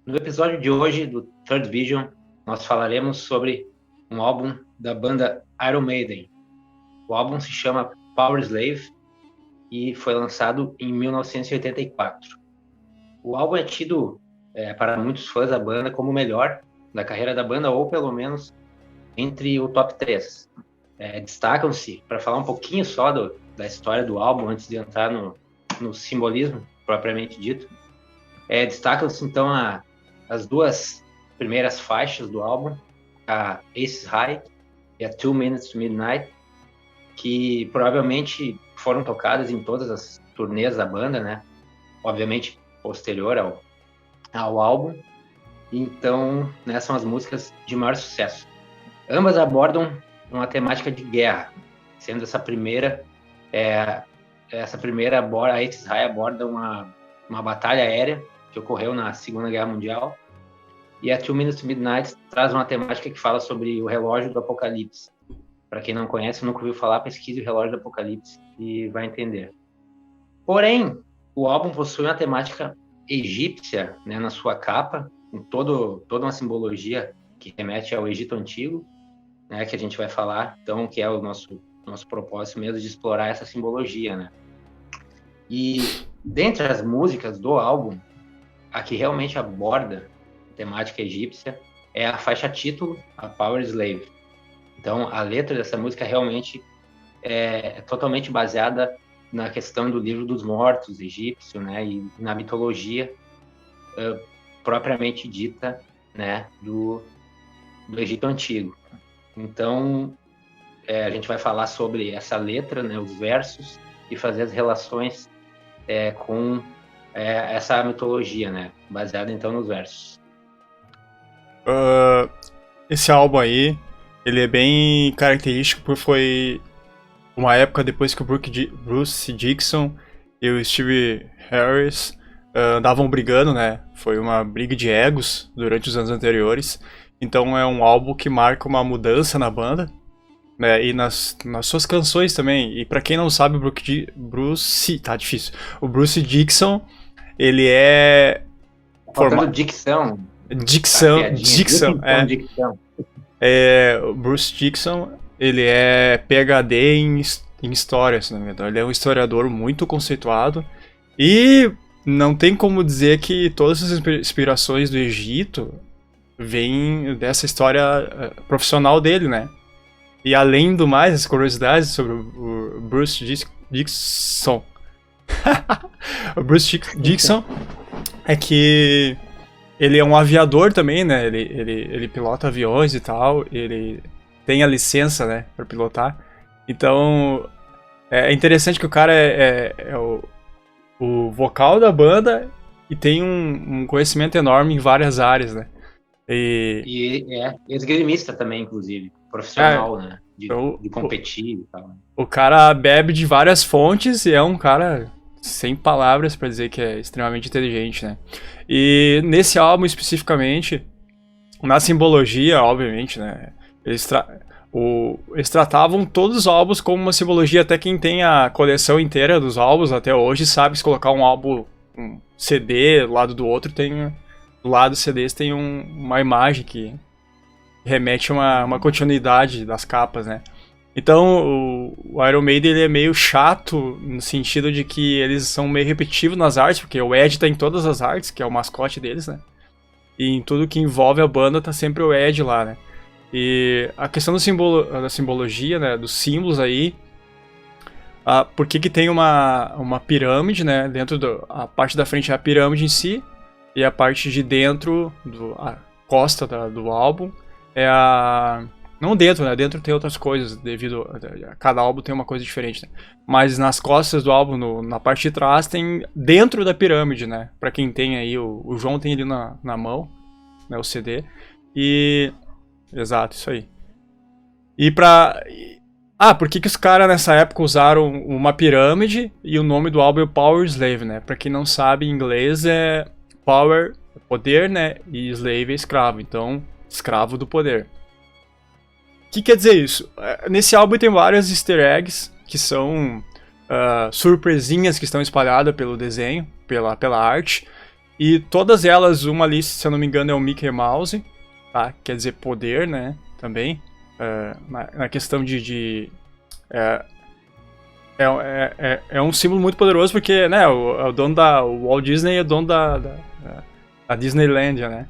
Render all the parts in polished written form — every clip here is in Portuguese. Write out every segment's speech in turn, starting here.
No episódio de hoje do Third Vision, nós falaremos sobre um álbum da banda Iron Maiden. O álbum se chama Powerslave e foi lançado em 1984. O álbum é tido para muitos fãs da banda como o melhor da carreira da banda, ou pelo menos entre o top 3. Destacam-se, para falar um pouquinho só da história do álbum, antes de entrar no simbolismo propriamente dito, destacam-se então as duas primeiras faixas do álbum, a Aces High e a 2 Minutes to Midnight, que provavelmente foram tocadas em todas as turnês da banda, né? Obviamente posterior ao álbum. Então, né, são as músicas de maior sucesso. Ambas abordam uma temática de guerra, sendo essa primeira a Aces High aborda uma batalha aérea que ocorreu na Segunda Guerra Mundial, e a 2 Minutes to Midnight traz uma temática que fala sobre o relógio do Apocalipse. Para quem não conhece, nunca ouviu falar, pesquise o relógio do Apocalipse e vai entender. Porém, o álbum possui uma temática egípcia, né, na sua capa, com toda uma simbologia que remete ao Egito Antigo, né, que a gente vai falar, então, que é o nosso propósito mesmo de explorar essa simbologia, né? E dentre as músicas do álbum, a que realmente aborda a temática egípcia é a faixa título, a Powerslave. Então, a letra dessa música realmente é totalmente baseada na questão do livro dos mortos egípcio, né, e na mitologia propriamente dita, né, do Egito Antigo. Então, a gente vai falar sobre essa letra, né, os versos, e fazer as relações com essa mitologia, né, baseada então nos versos. Esse álbum aí, ele é bem característico porque foi uma época depois que o Bruce Dickinson e o Steve Harris andavam brigando, né? Foi uma briga de egos durante os anos anteriores. Então é um álbum que marca uma mudança na banda, né? E nas suas canções também. E pra quem não sabe, o Bruce Dickinson, ele é... Dicção. Dicção. O Bruce Dickinson, ele é PhD em história, se não me engano. Ele é um historiador muito conceituado. E não tem como dizer que todas as inspirações do Egito vêm dessa história profissional dele, né? E além do mais, as curiosidades sobre o Bruce Dickinson. O Bruce Dickinson é que ele é um aviador também, né? Ele pilota aviões e tal. Ele tem a licença, né, pra pilotar. Então, é interessante que o cara é o vocal da banda e tem um conhecimento enorme em várias áreas, né? E é esgrimista também, inclusive. Profissional, né? De competir e tal. O cara bebe de várias fontes e é um cara sem palavras pra dizer que é extremamente inteligente, né? E nesse álbum especificamente, na simbologia, obviamente, né? Eles tratavam todos os álbuns como uma simbologia. Até quem tem a coleção inteira dos álbuns até hoje sabe que se colocar um álbum, um CD do lado do outro, do lado dos CDs tem uma imagem que remete a uma continuidade das capas, né? Então o Iron Maiden, ele é meio chato no sentido de que eles são meio repetitivos nas artes, porque o Ed tá em todas as artes, que é o mascote deles, né? E em tudo que envolve a banda tá sempre o Ed lá, né? E a questão da simbologia, né, dos símbolos aí, por que tem uma pirâmide, né, a parte da frente é a pirâmide em si, e a parte de dentro, a costa do álbum, não dentro, né, dentro tem outras coisas, devido a cada álbum tem uma coisa diferente, né, mas nas costas do álbum, na parte de trás, tem dentro da pirâmide, né, pra quem tem aí, o João tem ali na mão, né, o CD, Exato, isso aí. Por que os caras nessa época usaram uma pirâmide e o nome do álbum é Powerslave, né? Pra quem não sabe, em inglês é Power, poder, né? E Slave é escravo, então, escravo do poder. O que quer dizer isso? Nesse álbum tem vários easter eggs, que são surpresinhas que estão espalhadas pelo desenho, pela arte. E todas elas, uma ali, se eu não me engano, é o Mickey Mouse, tá? Quer dizer poder, né? Também. Na questão é, é um símbolo muito poderoso porque, né, o Walt Disney é dono da Disneyland, né?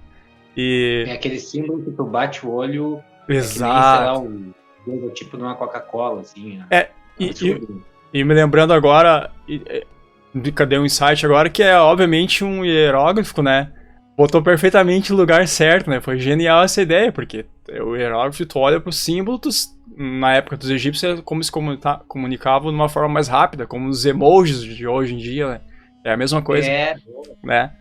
E... É aquele símbolo que tu bate o olho, Exato. É que nem, sei lá, o tipo de uma Coca-Cola, assim. E me lembrando agora, cadê um insight agora, que é obviamente um hierógrafo, né? Botou perfeitamente no lugar certo, né? Foi genial essa ideia, porque o hierógrafo, tu olha pro símbolo, na época dos egípcios, como se comunicavam de uma forma mais rápida, como os emojis de hoje em dia, né? É a mesma coisa, né?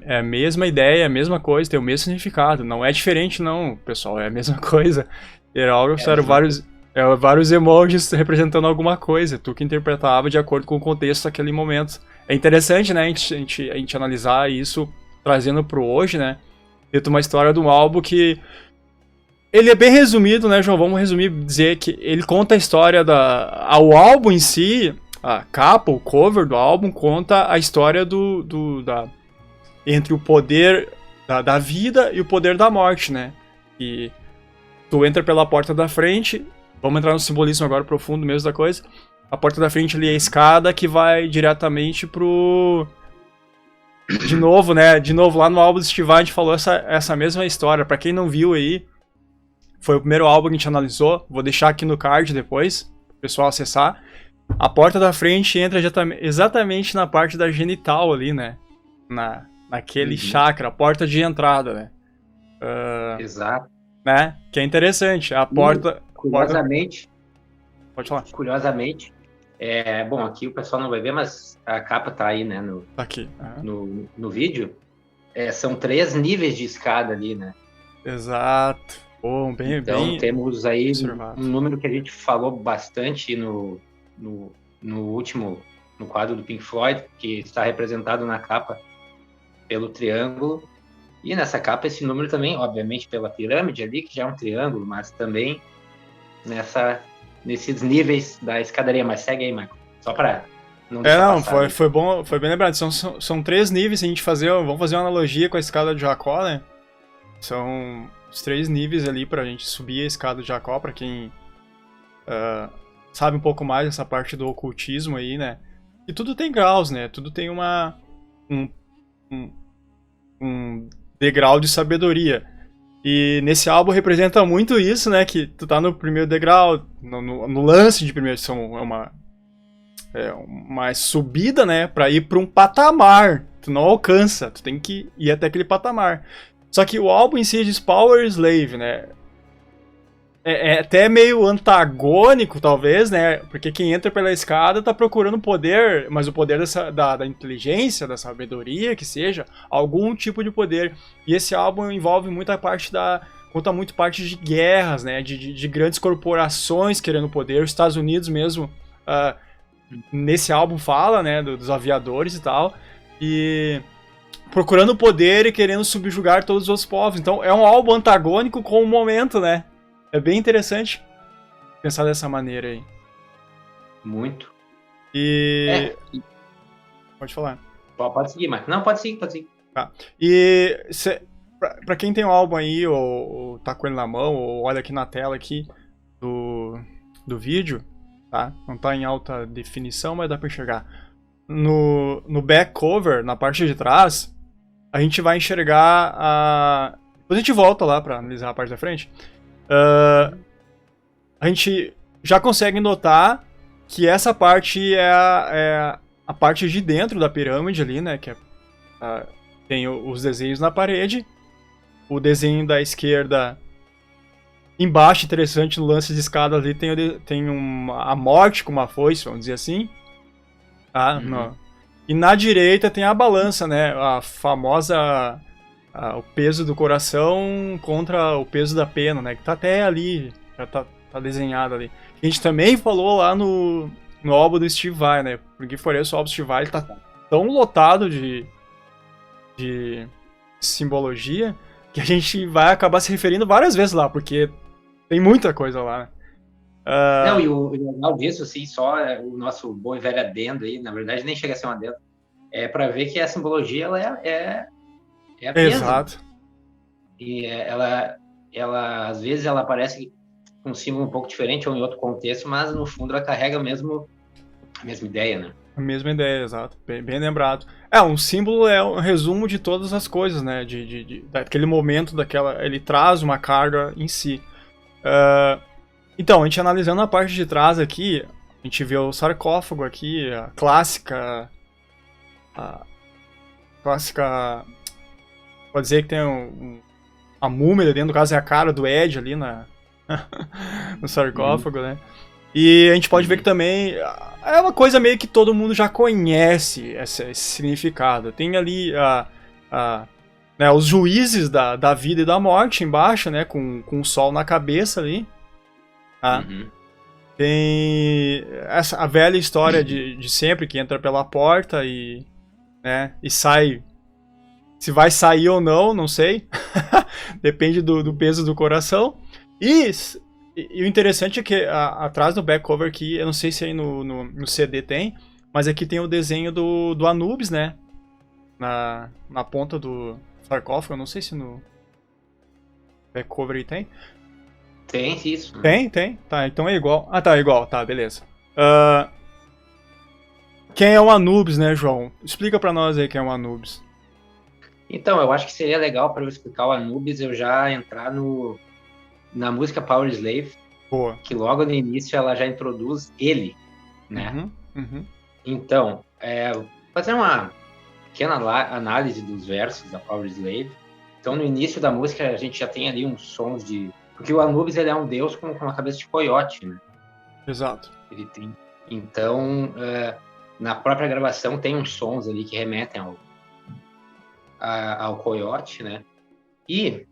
É a mesma ideia, é a mesma coisa, tem o mesmo significado. Não é diferente, não, pessoal, é a mesma coisa. Hierógrafos eram vários emojis representando alguma coisa, tu que interpretava de acordo com o contexto daquele momento. É interessante, né, a gente analisar isso trazendo pro hoje, né? Dentro uma história de um álbum que ele é bem resumido, né, João? Vamos resumir, dizer que ele conta a história o álbum em si, a capa, o cover do álbum conta a história entre o poder da vida e o poder da morte, né? E tu entra pela porta da frente, vamos entrar no simbolismo agora profundo mesmo da coisa. A porta da frente ali é a escada que vai diretamente pro... De novo, né? De novo, lá no álbum do Steve Vai a gente falou essa mesma história. Pra quem não viu aí, foi o primeiro álbum que a gente analisou. Vou deixar aqui no card depois, pro pessoal acessar. A porta da frente entra exatamente na parte da genital ali, né? Naquele chakra, a porta de entrada, né? Exato. Né? Que é interessante. A porta... Curiosamente... Pode falar. Curiosamente, bom, aqui o pessoal não vai ver, mas a capa tá aí, né? Tá aqui. No vídeo. São 3 níveis de escada ali, né? Exato. Bom, então temos aí observado. Um número que a gente falou bastante no último, no quadro do Pink Floyd, que está representado na capa pelo triângulo. E nessa capa esse número também, obviamente, pela pirâmide ali, que já é um triângulo, mas também nesses níveis da escadaria. Mas segue aí, Michael. Só para não deixar passar. Foi bom, foi bem lembrado. São 3 níveis, se a gente vamos fazer uma analogia com a escada de Jacó, né? São os 3 níveis ali pra gente subir a escada de Jacó, pra quem sabe um pouco mais dessa parte do ocultismo aí, né? E tudo tem graus, né? Tudo tem um degrau de sabedoria. E nesse álbum representa muito isso, né? Que tu tá no primeiro degrau, no lance de primeiro, é uma subida, né? Pra ir pra um patamar. Tu não alcança, tu tem que ir até aquele patamar. Só que o álbum em si diz Power Slave, né? É até meio antagônico, talvez, né? Porque quem entra pela escada tá procurando poder, mas o poder da inteligência, da sabedoria, que seja, algum tipo de poder. E esse álbum envolve muita parte conta muito parte de guerras, né? De grandes corporações querendo poder. Os Estados Unidos mesmo, nesse álbum fala, né? Dos aviadores e tal. E procurando poder e querendo subjugar todos os outros povos. Então é um álbum antagônico com o momento, né? É bem interessante pensar dessa maneira aí. Muito. Pode falar. Pode seguir, Marcos. Não, pode seguir. Tá. E pra quem tem o álbum aí, ou tá com ele na mão, ou olha aqui na tela aqui do vídeo, tá? Não tá em alta definição, mas dá pra enxergar. No back cover, na parte de trás, a gente vai enxergar depois a gente volta lá pra analisar a parte da frente. A gente já consegue notar que essa parte é a parte de dentro da pirâmide ali, né? Que tem os desenhos na parede. O desenho da esquerda embaixo, interessante, no lance de escada ali, tem a morte com uma foice, vamos dizer assim. E na direita tem a balança, né? A famosa... o peso do coração contra o peso da pena, né? Que tá até ali, já tá desenhado ali. A gente também falou lá no álbum do Steve Vai, né? Porque por isso o álbum do Steve Vai tá tão lotado de simbologia que a gente vai acabar se referindo várias vezes lá, porque tem muita coisa lá, né? Não, e o legal disso, assim, só o nosso bom e velho adendo aí, na verdade nem chega a ser um adendo, é para ver que a simbologia ela é a mesma. Exato. E ela às vezes ela aparece com um símbolo um pouco diferente ou em outro contexto, mas no fundo ela carrega a mesma ideia, né? A mesma ideia, exato. Bem lembrado. Um símbolo é um resumo de todas as coisas, né? Daquele momento, ele traz uma carga em si. Então, a gente analisando a parte de trás aqui, a gente vê o sarcófago aqui, a clássica... Pode dizer que tem a múmia ali dentro, no caso é a cara do Ed ali no sarcófago, né? E a gente pode ver que também é uma coisa meio que todo mundo já conhece esse significado. Tem ali né, os juízes da vida e da morte embaixo, né? Com o sol na cabeça ali. Tá? Tem a velha história de sempre, que entra pela porta né, e sai. Se vai sair ou não sei. Depende do peso do coração. E o interessante é que atrás do back cover aqui, eu não sei se aí no CD tem, mas aqui tem o desenho do Anubis, né? Na ponta do sarcófago, eu não sei se no back cover aí tem. Tem isso. Tem? Tá, então é igual. Ah, tá, igual, tá, beleza. Quem é o Anubis, né, João? Explica pra nós aí quem é o Anubis. Então, eu acho que seria legal para eu explicar o Anubis, eu já entrar na música Power Slave, Boa. Que logo no início ela já introduz ele, né? Então, vou fazer uma pequena análise dos versos da Power Slave. Então, no início da música, a gente já tem ali uns sons de... Porque o Anubis, ele é um deus com uma cabeça de coiote, né? Exato. Ele tem... Então, na própria gravação, tem uns sons ali que remetem ao coiote, né? E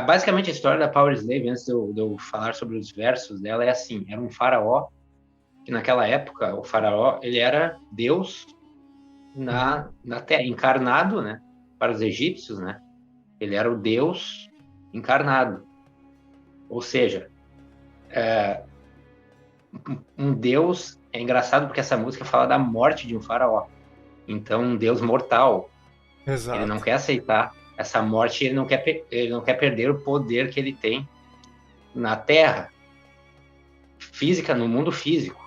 basicamente a história da Power Slave, antes de eu falar sobre os versos dela, é assim: era um faraó, que naquela época, o faraó, ele era Deus na Terra, encarnado, né? Para os egípcios, né? Ele era o Deus encarnado. Ou seja, um Deus... É engraçado porque essa música fala da morte de um faraó. Então, um Deus mortal. Exato. Ele não quer aceitar essa morte, ele não quer perder o poder que ele tem na Terra, física, no mundo físico.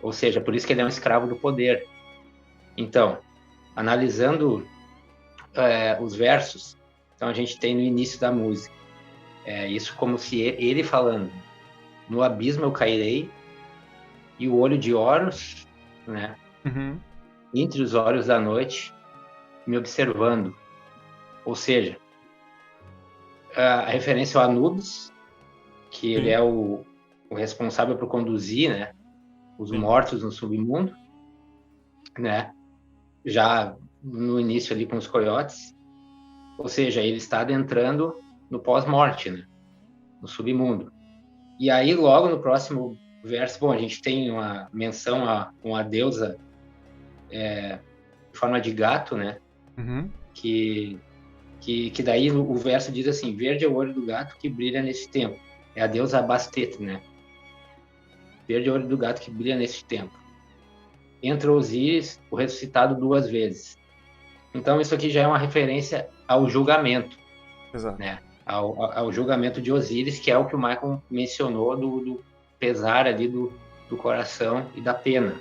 Ou seja, por isso que ele é um escravo do poder. Então, analisando os versos, então a gente tem no início da música, isso como se ele falando: no abismo eu cairei, e o olho de Horus, né, entre os olhos da noite, me observando. Ou seja, a referência ao Anubis, que ele é o responsável por conduzir, né, os mortos no submundo, né, já no início ali com os coiotes. Ou seja, ele está adentrando no pós-morte, né, no submundo. E aí, logo no próximo verso, bom, a gente tem uma menção a uma deusa em forma de gato, né, que daí o verso diz assim: verde é o olho do gato que brilha nesse tempo. É a deusa Bastet, né? Verde é o olho do gato que brilha nesse tempo. Entra Osíris, o ressuscitado 2 vezes. Então isso aqui já é uma referência ao julgamento. Exato. Né? Ao julgamento de Osíris, que é o que o Michael mencionou do pesar ali do coração e da pena.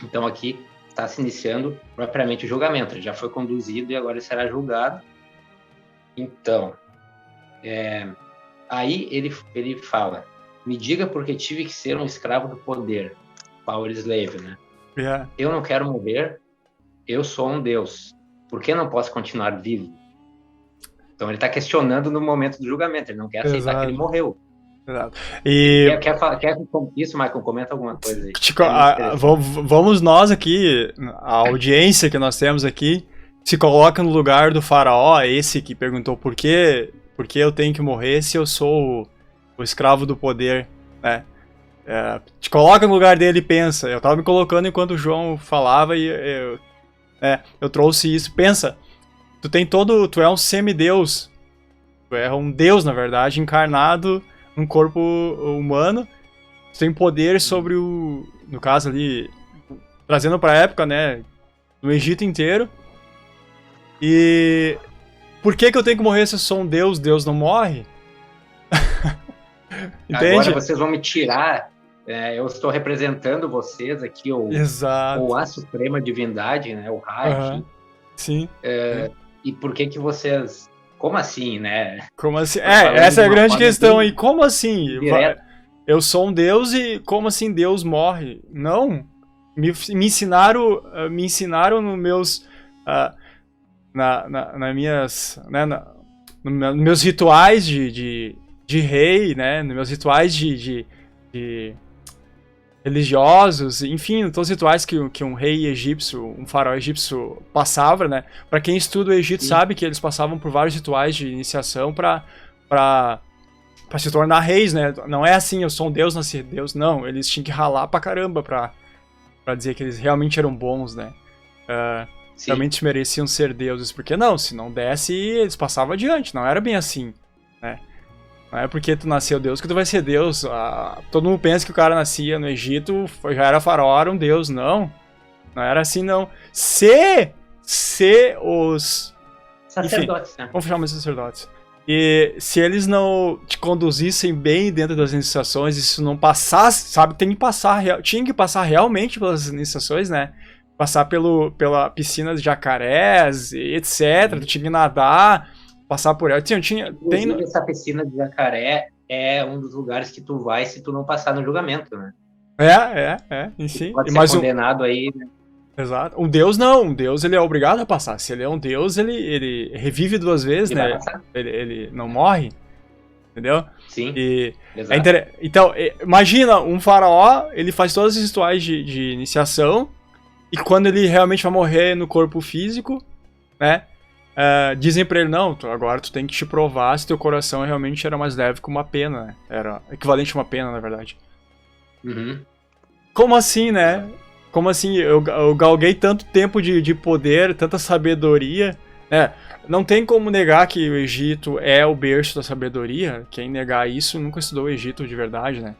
Então aqui está se iniciando propriamente o julgamento. Ele já foi conduzido e agora ele será julgado. Então, aí ele fala: me diga porque tive que ser um escravo do poder, Power Slave, né? Yeah. Eu não quero morrer, eu sou um deus. Por que não posso continuar vivo? Então ele está questionando no momento do julgamento. Ele não quer aceitar que ele morreu. Exato. E... Quer isso, Michael? Comenta alguma coisa aí. Vamos nós aqui, a audiência que nós temos aqui, se coloca no lugar do faraó, esse que perguntou por que eu tenho que morrer se eu sou o escravo do poder, né? Te coloca no lugar dele e pensa. Eu tava me colocando enquanto o João falava e eu trouxe isso. Pensa, tu é um semideus, tu é um deus, na verdade, encarnado num corpo humano. Tu tem poder sobre no caso ali, trazendo pra época, né, no Egito inteiro. E por que eu tenho que morrer se eu sou um deus? Deus não morre? Entende? Agora vocês vão me tirar. Eu estou representando vocês aqui, ou a Suprema Divindade, né? O Ra, enfim. Sim. E por que vocês... Como assim, né? Como assim? Essa é a grande questão aí. Como assim? Eu sou um deus e como assim Deus morre? Não. Me ensinaram nos meus... nas minhas... Né, nos meus rituais de rei, né? Nos meus rituais de religiosos, enfim, todos os rituais que um rei egípcio, um faraó egípcio passava, né? Pra quem estuda o Egito sabe que eles passavam por vários rituais de iniciação pra se tornar reis, né? Não é assim, eu sou um deus, nasci deus, não. Eles tinham que ralar pra caramba pra dizer que eles realmente eram bons, né? Realmente mereciam ser deuses, porque não, se não desse, eles passavam adiante, não era bem assim, né? Não é porque tu nasceu Deus que tu vai ser Deus. Todo mundo pensa que o cara nascia no Egito, já era faraó, era um Deus. Não. Não era assim, não. Se os... sacerdotes, enfim, né? Vamos chamar de sacerdotes. E se eles não te conduzissem bem dentro das iniciações, e se não passasse, sabe, tinha que passar realmente pelas iniciações, né? Passar pela piscina de jacarés, etc. Tu tinha que nadar... passar por ela. Essa piscina de jacaré é um dos lugares que tu vai se tu não passar no julgamento, né? Enfim. Pode ser condenado aí, né? Exato. Um deus não. Um deus, ele é obrigado a passar. Se ele é um deus, ele revive 2 vezes, né? Ele não morre. Entendeu? Sim, exato. Então, imagina, um faraó, ele faz todos os rituais de iniciação, e quando ele realmente vai morrer no corpo físico, né? Dizem pra ele, não, agora tu tem que te provar se teu coração realmente era mais leve que uma pena, né? Era equivalente a uma pena, na verdade. Uhum. Como assim, né? Como assim? Eu galguei tanto tempo de poder, tanta sabedoria, né? Não tem como negar que o Egito é o berço da sabedoria. Quem negar isso nunca estudou o Egito de verdade, né?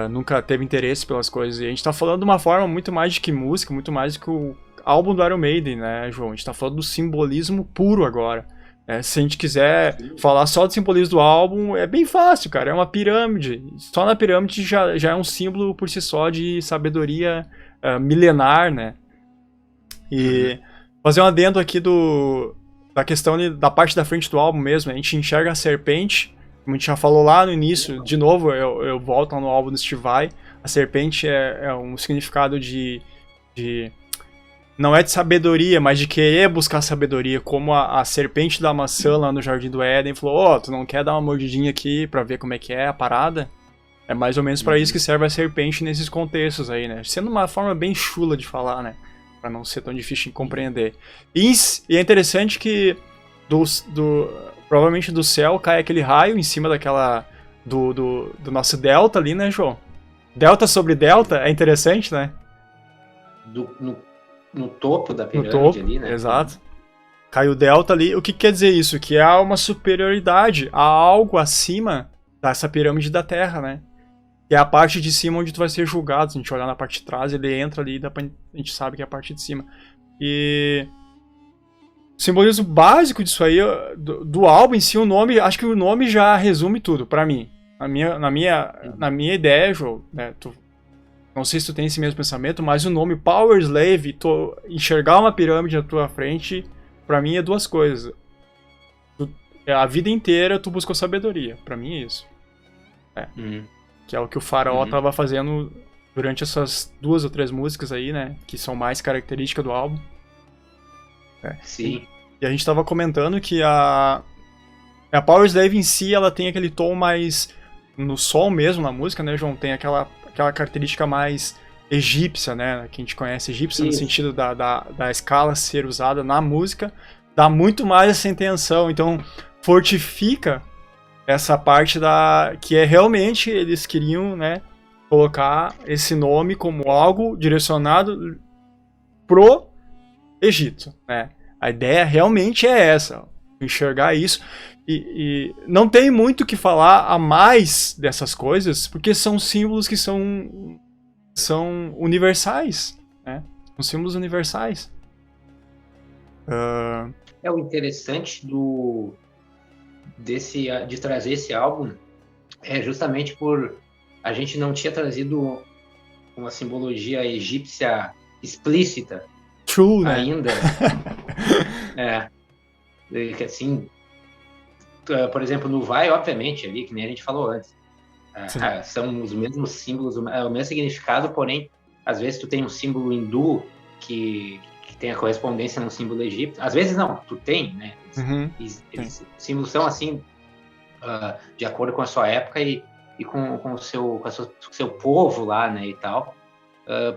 Nunca teve interesse pelas coisas. E a gente tá falando de uma forma muito mais de que música, muito mais do que o álbum do Iron Maiden, né, João? A gente tá falando do simbolismo puro agora. Se a gente quiser falar só do simbolismo do álbum, é bem fácil, cara. É uma pirâmide. Só na pirâmide já é um símbolo por si só de sabedoria milenar, né? E fazer um adendo aqui da questão da parte da frente do álbum mesmo. A gente enxerga a serpente, como a gente já falou lá no início. De novo, eu volto lá no álbum do Steve Vai. A serpente é um significado de não é de sabedoria, mas de querer buscar sabedoria, como a serpente da maçã lá no Jardim do Éden falou, tu não quer dar uma mordidinha aqui pra ver como é que é a parada? É mais ou menos pra isso que serve a serpente nesses contextos aí, né? Sendo uma forma bem chula de falar, né? Pra não ser tão difícil de compreender. E é interessante que provavelmente do céu cai aquele raio em cima do nosso delta ali, né, João? Delta sobre delta é interessante, né? No topo da pirâmide ali, né? Exato. Cai o delta ali. O que quer dizer isso? Que há uma superioridade, há algo acima dessa pirâmide da Terra, né? Que é a parte de cima onde tu vai ser julgado. Se a gente olhar na parte de trás, ele entra ali e a gente sabe que é a parte de cima. E o simbolismo básico disso aí, do álbum em si, o nome, acho que o nome já resume tudo, pra mim. Na minha ideia, João, né? Não sei se tu tem esse mesmo pensamento, mas o nome Power Slave, enxergar uma pirâmide na tua frente, pra mim é 2 coisas. A vida inteira tu buscou sabedoria. Pra mim é isso. Que é o que o faraó tava fazendo durante essas 2 ou 3 músicas aí, né? Que são mais características do álbum. Sim. E a gente tava comentando que a Power Slave em si, ela tem aquele tom mais... no som mesmo, na música, né, João? Tem aquela característica mais egípcia, né? Que a gente conhece egípcia no sentido da escala ser usada na música. Dá muito mais essa intenção. Então, fortifica essa parte que é realmente eles queriam, né? Colocar esse nome como algo direcionado pro Egito, né? A ideia realmente é essa. Enxergar isso. E não tem muito o que falar a mais dessas coisas, porque são símbolos que são universais, né? São símbolos universais. O interessante de trazer esse álbum é justamente por a gente não tinha trazido uma simbologia egípcia explícita True, né? ainda. Que assim, por exemplo, no Vai, obviamente, ali, que nem a gente falou antes, são os mesmos símbolos, o mesmo significado, porém, às vezes tu tem um símbolo hindu que tem a correspondência num símbolo egípcio. Às vezes não, tu tem, né? Os símbolos são assim, de acordo com a sua época e com o seu povo lá, né, e tal.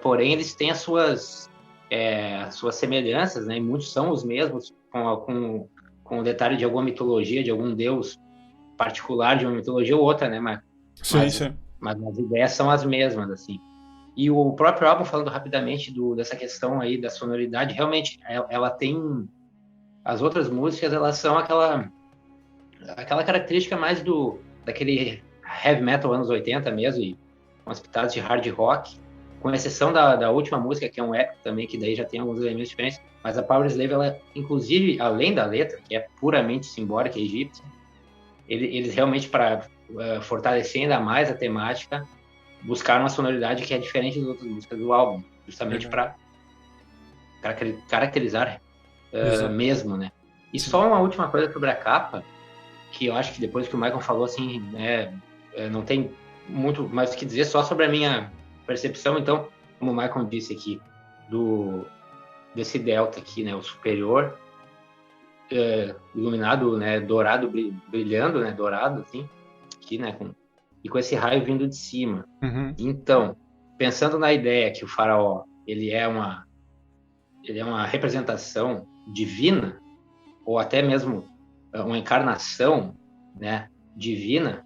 Porém, eles têm as suas semelhanças, né? E muitos são os mesmos, com o detalhe de alguma mitologia, de algum deus particular de uma mitologia ou outra, né? Mas as ideias são as mesmas, assim. E o próprio álbum, falando rapidamente dessa questão aí da sonoridade, realmente, ela tem... As outras músicas, elas são aquela característica mais daquele heavy metal anos 80 mesmo, e umas pitadas de hard rock, com exceção da última música, que é um épico também, que daí já tem alguns elementos diferentes, mas a Powerslave, ela, inclusive, além da letra, que é puramente simbólica egípcia, eles realmente, para fortalecer ainda mais a temática, buscaram uma sonoridade que é diferente das outras músicas do álbum, justamente para caracterizar mesmo, né? E só uma última coisa sobre a capa, que eu acho que depois que o Michael falou, assim, não tem muito mais o que dizer, só sobre a minha percepção. Então, como o Michael disse aqui, desse delta aqui, né, o superior, iluminado, né, dourado, brilhando, né, dourado, assim, aqui, né, e com esse raio vindo de cima. Então, pensando na ideia que o faraó, ele é uma representação divina, ou até mesmo uma encarnação, né, divina,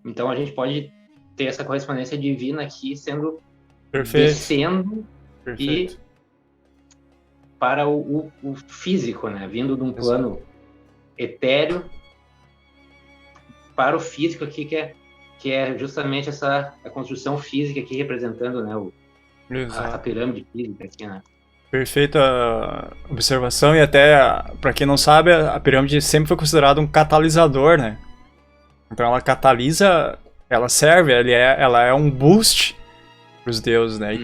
então a gente pode ter essa correspondência divina aqui sendo descendo e para o físico, né, vindo de um plano etéreo para o físico aqui, que é justamente a construção física aqui representando, né, a pirâmide física aqui, né. Perfeita observação, e até, para quem não sabe, a pirâmide sempre foi considerada um catalisador, né? Então ela catalisa, ela serve, ela é um boost para os deuses, né? E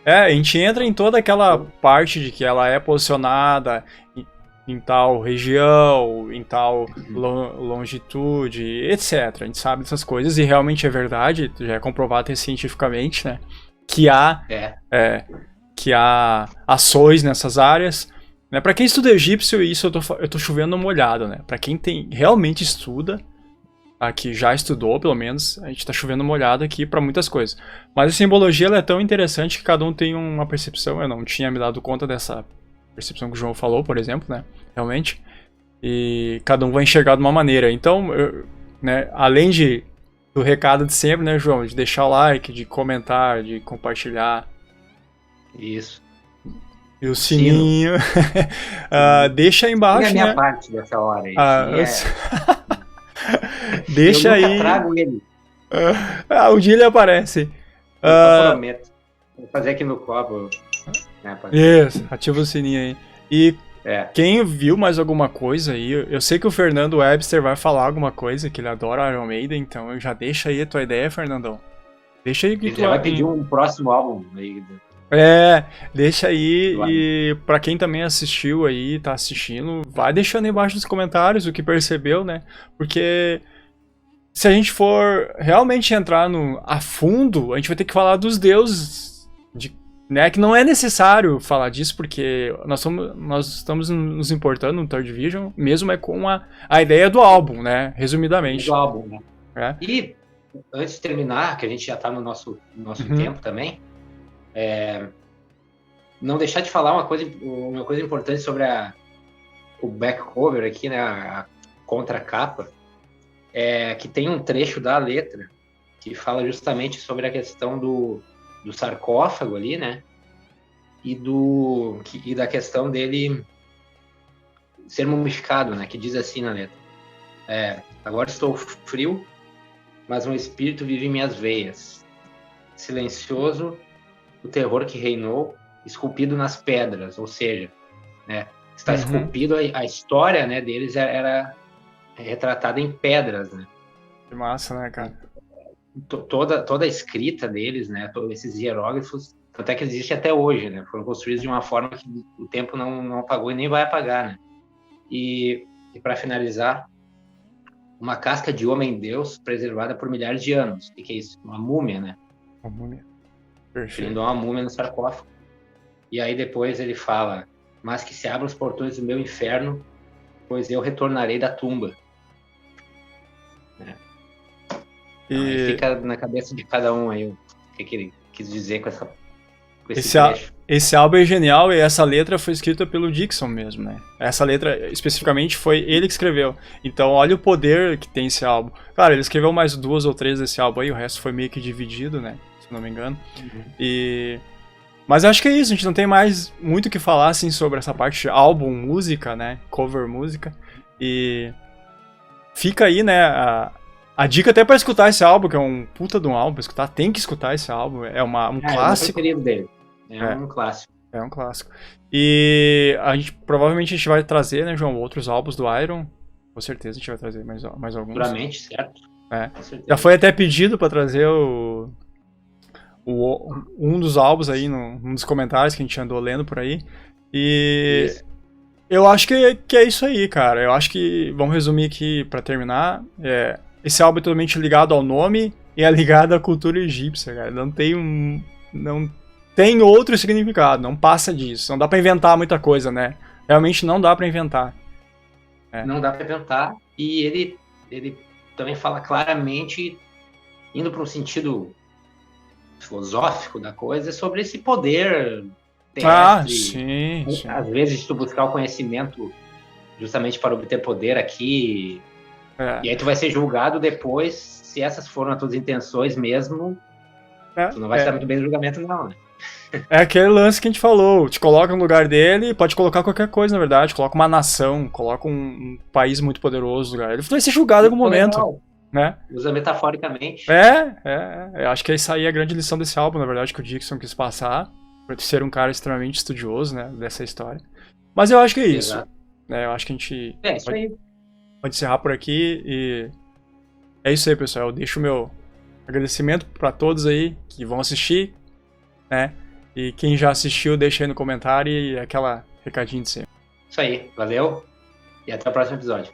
a gente entra em toda aquela parte de que ela é posicionada em tal região, em tal longitude, etc. A gente sabe dessas coisas e realmente é verdade, já é comprovado cientificamente, né? Que há ações nessas áreas, né? Para quem estuda egípcio, isso eu tô chovendo uma olhada, né? Para quem realmente estuda, aqui já estudou, pelo menos, a gente tá chovendo uma olhada aqui para muitas coisas. Mas a simbologia ela é tão interessante que cada um tem uma percepção. Eu não tinha me dado conta dessa percepção que o João falou, por exemplo, né? Realmente. E cada um vai enxergar de uma maneira. Então, né, além do recado de sempre, né, João? De deixar o like, de comentar, de compartilhar. Isso. E o sininho. Deixa aí embaixo, né? É a minha parte dessa hora aí. Deixa aí. Eu trago ele. Um dia ele aparece. Eu prometo. Vou fazer aqui no copo. Isso, ativa o sininho aí. E quem viu mais alguma coisa aí, eu sei que o Fernando Webster vai falar alguma coisa, que ele adora Iron Maiden, então eu já deixa aí a tua ideia, Fernandão. Deixa aí que ele já vai pedir um próximo álbum aí. Deixa aí, e pra quem também assistiu aí, tá assistindo, vai deixando aí embaixo nos comentários o que percebeu, né? Porque se a gente for realmente entrar a fundo, a gente vai ter que falar dos deuses, né? Que não é necessário falar disso, porque nós estamos nos importando no Third Vision, mesmo com a ideia do álbum, né? Resumidamente. Do álbum, né? E, antes de terminar, que a gente já tá no nosso tempo também, não deixar de falar uma coisa importante sobre o back cover aqui, né? A contracapa, que tem um trecho da letra que fala justamente sobre a questão do sarcófago ali, né? E da questão dele ser mumificado, né? Que diz assim na letra: agora estou frio, mas um espírito vive em minhas veias. Silencioso, o terror que reinou esculpido nas pedras, ou seja, né, está esculpido a história, né, deles era retratada em pedras, né? Que massa, né, cara? Toda a escrita deles, né, todos esses hieróglifos, até que existe até hoje, né, foram construídos de uma forma que o tempo não apagou e nem vai apagar, né? E para finalizar, uma casca de homem-deus preservada por milhares de anos. O que é isso? Uma múmia, né? Uma múmia. Perfeito. Ele uma múmia no sarcófago. E aí depois ele fala: mas que se abram os portões do meu inferno, pois eu retornarei da tumba. Né? Então, aí fica na cabeça de cada um aí o que ele quis dizer com esse trecho. Esse álbum é genial e essa letra foi escrita pelo Dixon mesmo, né? Essa letra, especificamente, foi ele que escreveu. Então, olha o poder que tem esse álbum. Claro, ele escreveu mais 2 ou 3 desse álbum aí, o resto foi meio que dividido, né? Se não me engano. Mas eu acho que é isso, a gente não tem mais muito o que falar, assim, sobre essa parte de álbum, música, né? Cover música. E fica aí, né, a dica até pra escutar esse álbum, que é um puta de um álbum pra escutar. Tem que escutar esse álbum, é um clássico. É o preferido dele. É um clássico. É um clássico. E provavelmente a gente vai trazer, né, João, outros álbuns do Iron. Com certeza a gente vai trazer mais alguns. Seguramente, certo? Já foi até pedido pra trazer um dos álbuns aí, num dos comentários que a gente andou lendo por aí. E isso. Eu acho que é isso aí, cara. Eu acho que, vamos resumir aqui pra terminar, esse álbum é totalmente ligado ao nome e é ligado à cultura egípcia, cara. Não tem outro significado, não passa disso. Não dá pra inventar muita coisa, né? Realmente não dá pra inventar. Não dá pra inventar. E ele também fala claramente, indo para um sentido filosófico da coisa, sobre esse poder terrestre. Sim. Às vezes tu buscar o conhecimento justamente para obter poder aqui. E aí tu vai ser julgado depois, se essas foram as tuas intenções mesmo. Tu não vai estar muito bem no julgamento, não, né? É aquele lance que a gente falou, te coloca no lugar dele, pode colocar qualquer coisa, na verdade, coloca uma nação, coloca um país muito poderoso no lugar. Ele vai ser julgado em algum momento, né? Usa metaforicamente. Eu acho que isso aí é a grande lição desse álbum, na verdade, que o Dixon quis passar, por ser um cara extremamente estudioso, né, dessa história. Mas eu acho que é isso. Eu acho que a gente pode encerrar por aqui e é isso aí, pessoal. Eu deixo o meu agradecimento para todos aí que vão assistir, né? E quem já assistiu, deixa aí no comentário e aquela recadinho de sempre. Isso aí, valeu e até o próximo episódio.